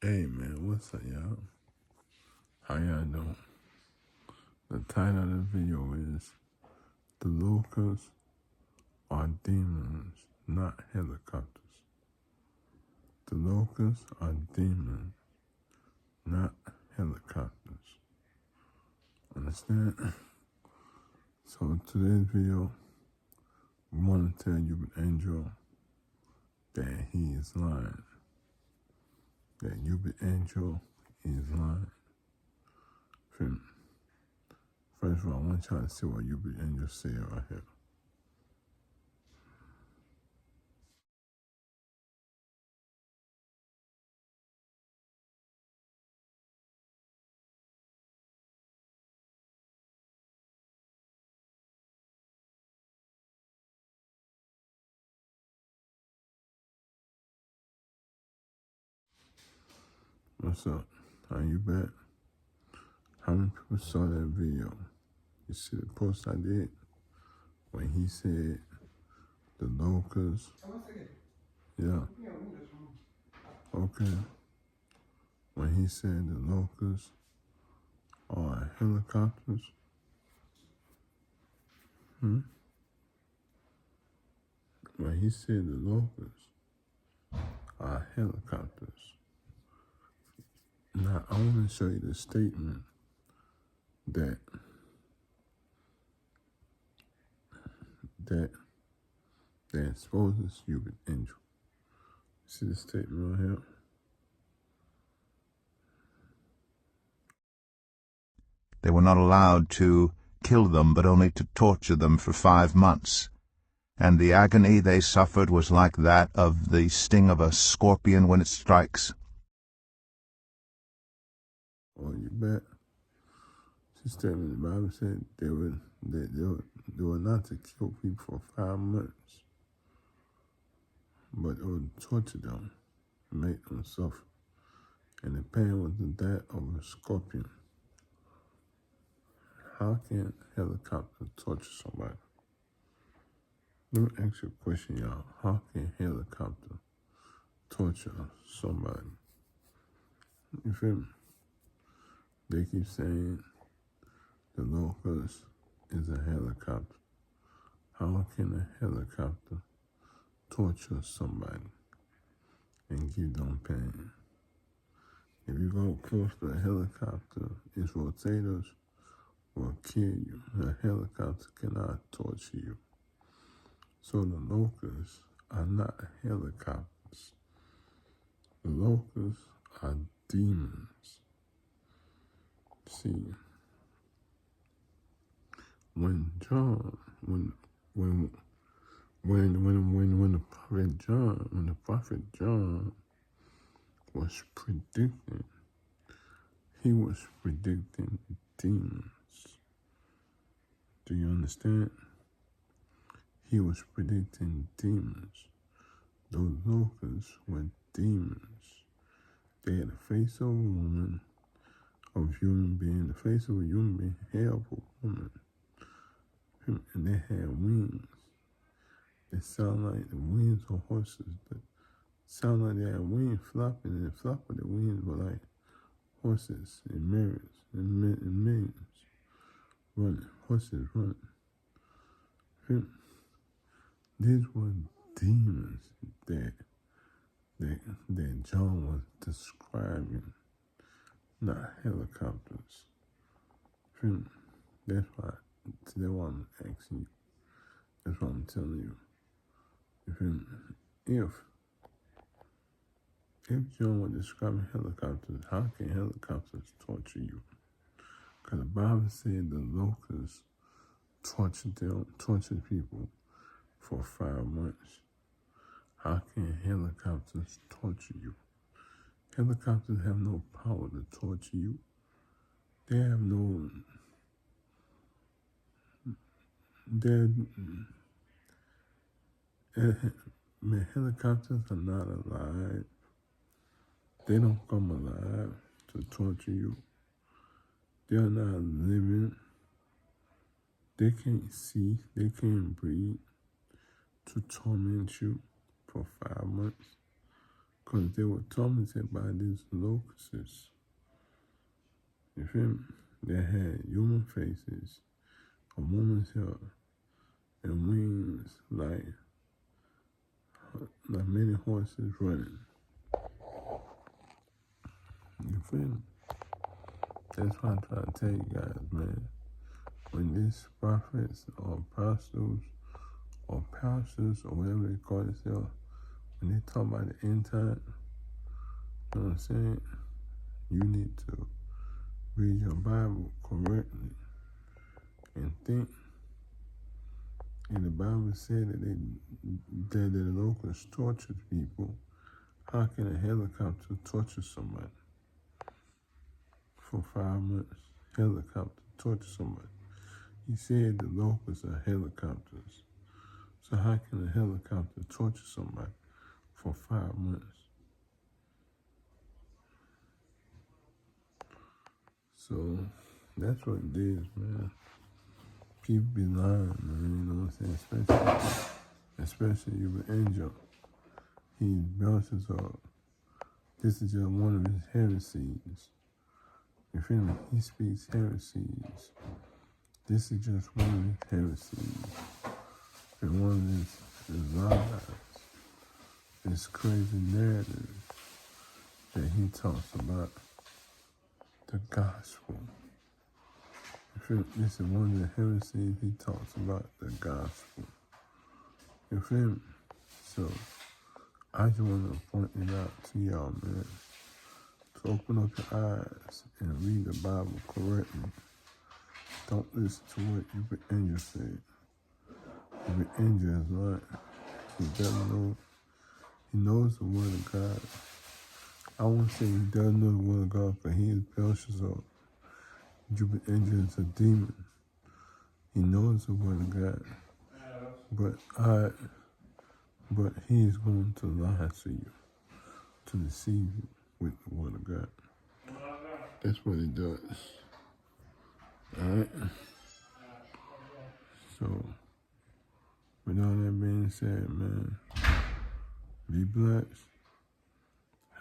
Hey man, what's up y'all? How y'all doing? The title of the video is The Locusts Are Demons, Not Helicopters. The locusts are demons, not helicopters. Understand? So in today's video, we want to tell you Angel that he is lying. That Yubit Angel is lying. First of all, I want y'all to see what Yubit Angel said right here. What's up? Are you back? How many people saw that video? You see the post I did when he said the locusts? Yeah. Okay. When he said the locusts are helicopters. When he said the locusts are helicopters. Now I want to show you the statement that exposes you with angel. See the statement right here? They were not allowed to kill them, but only to torture them for 5 months. And the agony they suffered was like that of the sting of a scorpion when it strikes. Oh, you bet. This statement the Bible said they were not to kill people for 5 months, but it would torture them and make them suffer. And the pain was that of a scorpion. How can a helicopter torture somebody? Let me ask you a question, y'all. How can a helicopter torture somebody? You feel me? They keep saying the locust is a helicopter. How can a helicopter torture somebody and give them pain? If you go close to a helicopter, its rotators will kill you. A helicopter cannot torture you. So the locusts are not helicopters. The locusts are demons. See, when the prophet John was predicting, he was predicting demons. Do you understand? He was predicting demons. Those locusts were demons. They had the face of a woman, of a human being, the face of a human being, hair of a woman. And they had wings. They sound like the wings of horses. They sound like they had wings flopping, and the flop of the wings were like horses and mirrors and millions running. Horses running. These were demons that John was describing, not helicopters. That's why I'm asking you. That's what I'm telling you. If John was describing helicopters, how can helicopters torture you? Because the Bible said the locusts tortured people for 5 months. How can helicopters torture you? Helicopters have no power to torture you. They have no. Helicopters are not alive. They don't come alive to torture you. They are not living. They can't see. They can't breathe to torment you for 5 months. Because they were tormented by these locusts. You feel me? They had human faces, a woman's hair, and wings like many horses running. You feel me? That's why I'm trying to tell you guys, man. When these prophets or apostles or pastors or whatever they call themselves, when they talk about the end time, you know what I'm saying? You need to read your Bible correctly and think. And the Bible said that the locusts tortured people. How can a helicopter torture somebody for 5 months? Helicopter torture somebody. He said the locusts are helicopters. So how can a helicopter torture somebody for 5 months? So that's what it is, man. People be lying, man, you know what I'm saying? Especially you an angel. He bounces up. This is just one of his heresies. You feel me? He speaks heresies. This is just one of his heresies. And one of his lies. This crazy narrative that he talks about the gospel. You feel me? This is one of the heresies he talks about the gospel. You feel me? So I just want to point it out to y'all, man. To open up your eyes and read the Bible correctly. Don't listen to what your angel said. Your angel is not. He doesn't know. He knows the word of God. I won't say he doesn't know the word of God, but he is Belshazzar. Your angel is a demon. He knows the word of God. But he is going to lie to you, to deceive you with the word of God. That's what he does. Alright? So, with all that being said, man, be blessed.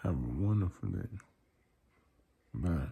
Have a wonderful day. Bye.